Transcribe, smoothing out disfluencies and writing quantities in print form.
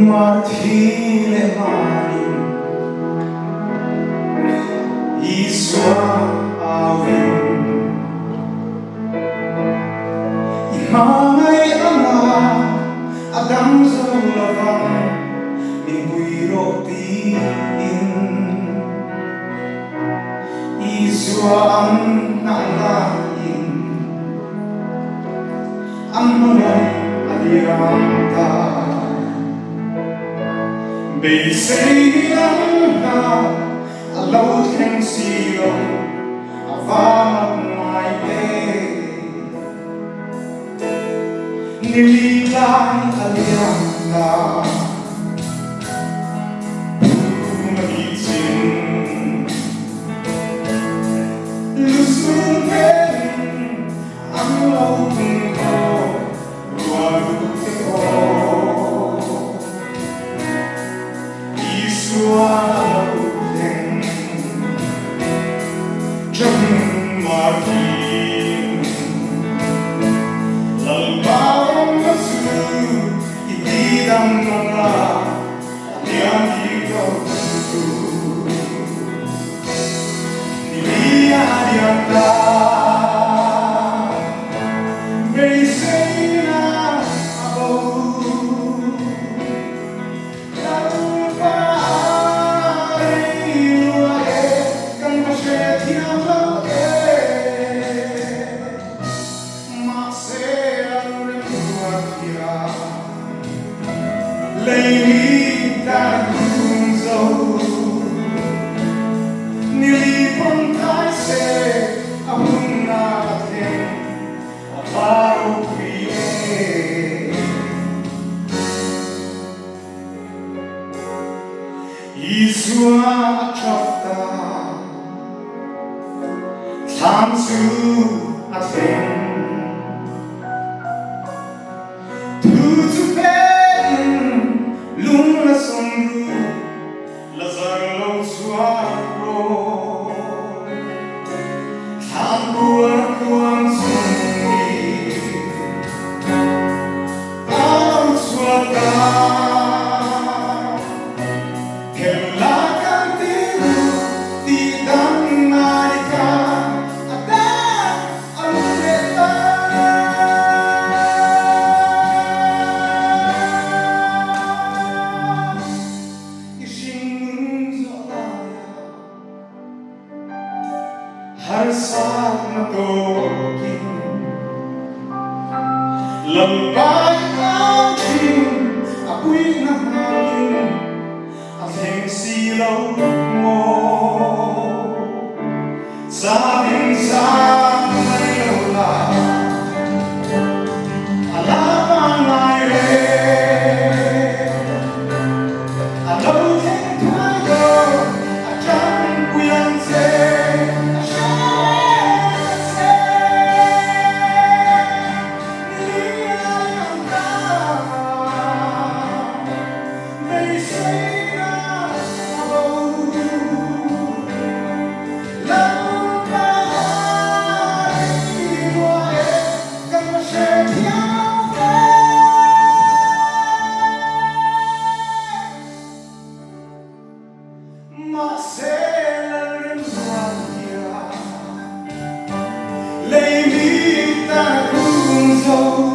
Martile manin Iswa awin Imangay anak Adang sa lavang Nibuiro tiin Iswa ang naalain Ang mga aliranta They say I'm not allowed can see you about my day. Nililay aliyanda Magitin Lusunin ang lawin ko Ruwalutin ko Suauten Jung Martin Lalbawang masu Ibidang mga Yang ikaw gusto Niliyariyan ka May say na ako Lady Dagunzo Nilipon kaise Abun natin Aparo piye Iswa chokta Tamsu aten Lazaro suaro Tambua kuang suni Alam suata Kelakan tiru Tidang marika Ada alureta Harsak na togin Lambay aking Apoy na hangin Ating silaw mo Sabing sa Manila Alamang aire Alaw keng tayo Adyang kuyanse Lady Dagunzo